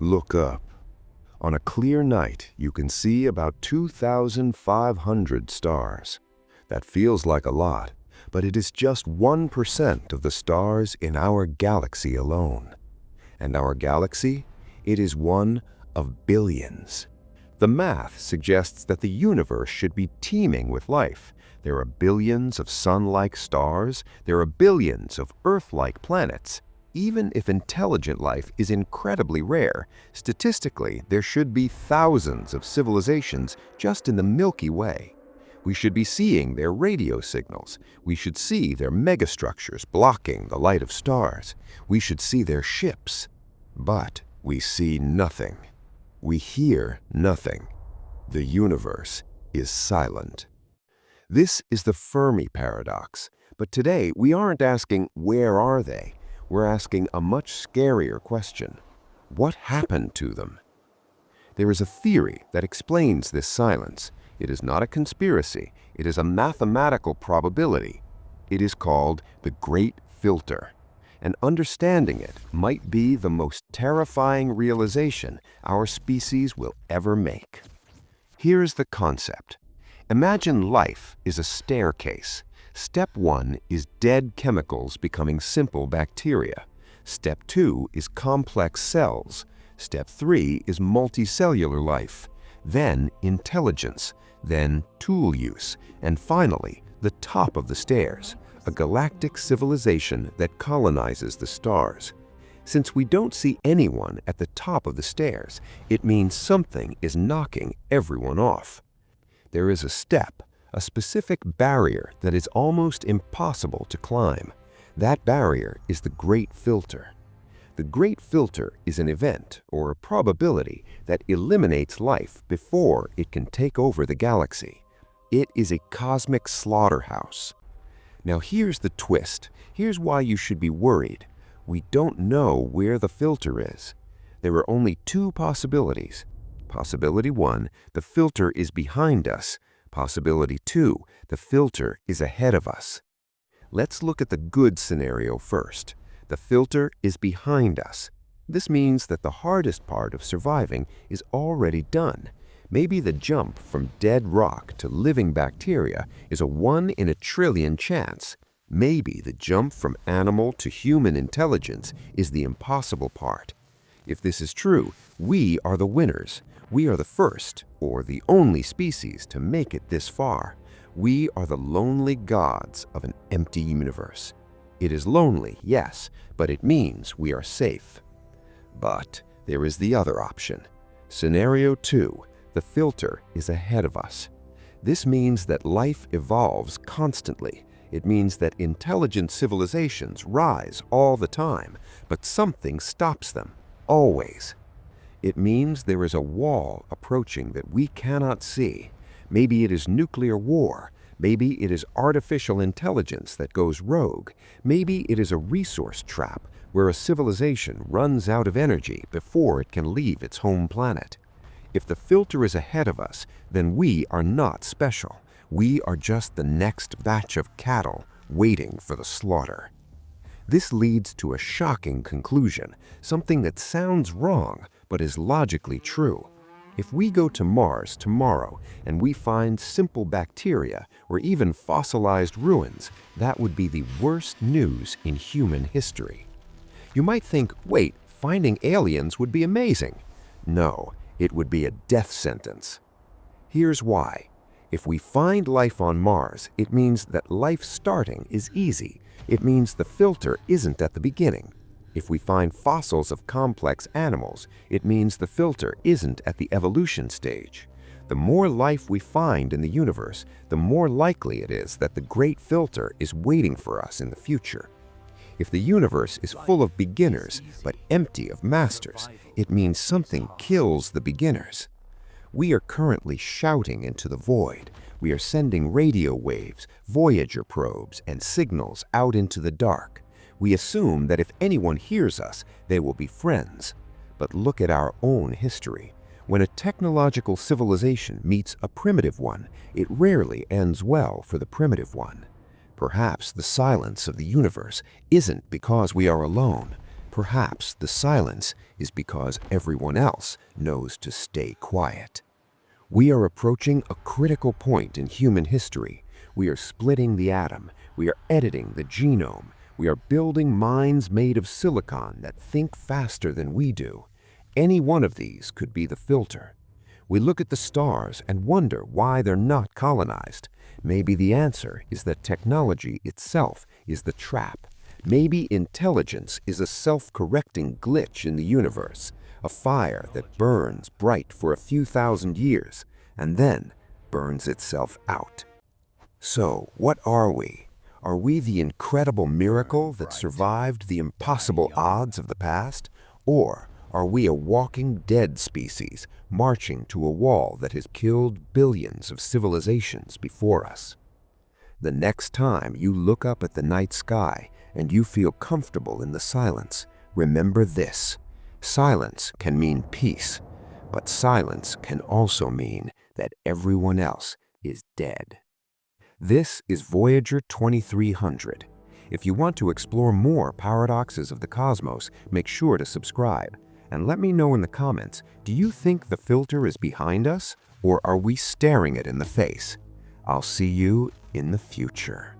Look up. On a clear night, you can see about 2,500 stars. That feels like a lot, but it is just 1% of the stars in our galaxy alone. And our galaxy? It is one of billions. The math suggests that the universe should be teeming with life. There are billions of sun-like stars. There are billions of Earth-like planets. Even if intelligent life is incredibly rare, statistically, there should be thousands of civilizations just in the Milky Way. We should be seeing their radio signals. We should see their megastructures blocking the light of stars. We should see their ships. But we see nothing. We hear nothing. The universe is silent. This is the Fermi Paradox. But today, we aren't asking, where are they? We're asking a much scarier question. What happened to them? There is a theory that explains this silence. It is not a conspiracy. It is a mathematical probability. It is called the Great Filter. And understanding it might be the most terrifying realization our species will ever make. Here's the concept. Imagine life is a staircase. Step 1 is dead chemicals becoming simple bacteria. Step 2 is complex cells. Step 3 is multicellular life. Then intelligence. Then tool use. And finally, the top of the stairs, a galactic civilization that colonizes the stars. Since we don't see anyone at the top of the stairs, it means something is knocking everyone off. There is a step, a specific barrier that is almost impossible to climb. That barrier is the Great Filter. The Great Filter is an event or a probability that eliminates life before it can take over the galaxy. It is a cosmic slaughterhouse. Now here's the twist. Here's why you should be worried. We don't know where the filter is. There are only two possibilities. Possibility 1, the filter is behind us. Possibility 2, the filter is ahead of us. Let's look at the good scenario first. The filter is behind us. This means that the hardest part of surviving is already done. Maybe the jump from dead rock to living bacteria is a 1 in a trillion chance. Maybe the jump from animal to human intelligence is the impossible part. If this is true, we are the winners. We are the first, or the only species to make it this far. We are the lonely gods of an empty universe. It is lonely, yes, but it means we are safe. But there is the other option. Scenario 2, the filter is ahead of us. This means that life evolves constantly. It means that intelligent civilizations rise all the time, but something stops them, always. It means there is a wall approaching that we cannot see. Maybe it is nuclear war. Maybe it is artificial intelligence that goes rogue. Maybe it is a resource trap where a civilization runs out of energy before it can leave its home planet. If the filter is ahead of us, then we are not special. We are just the next batch of cattle waiting for the slaughter. This leads to a shocking conclusion, something that sounds wrong but is logically true. If we go to Mars tomorrow and we find simple bacteria or even fossilized ruins, that would be the worst news in human history. You might think, wait, finding aliens would be amazing. No, it would be a death sentence. Here's why. If we find life on Mars, it means that life starting is easy. It means the filter isn't at the beginning. If we find fossils of complex animals, it means the filter isn't at the evolution stage. The more life we find in the universe, the more likely it is that the Great Filter is waiting for us in the future. If the universe is full of beginners but empty of masters, it means something kills the beginners. We are currently shouting into the void. We are sending radio waves, Voyager probes, and signals out into the dark. We assume that if anyone hears us, they will be friends. But look at our own history. When a technological civilization meets a primitive one, it rarely ends well for the primitive one. Perhaps the silence of the universe isn't because we are alone. Perhaps the silence is because everyone else knows to stay quiet. We are approaching a critical point in human history. We are splitting the atom. We are editing the genome. We are building minds made of silicon that think faster than we do. Any one of these could be the filter. We look at the stars and wonder why they're not colonized. Maybe the answer is that technology itself is the trap. Maybe intelligence is a self-correcting glitch in the universe, a fire that burns bright for a few thousand years and then burns itself out. So, what are we? Are we the incredible miracle that survived the impossible odds of the past? Or are we a walking dead species marching to a wall that has killed billions of civilizations before us? The next time you look up at the night sky and you feel comfortable in the silence, remember this: silence can mean peace, but silence can also mean that everyone else is dead. This is Voyager 2300. If you want to explore more paradoxes of the cosmos, make sure to subscribe. And let me know in the comments, do you think the filter is behind us, or are we staring it in the face? I'll see you in the future.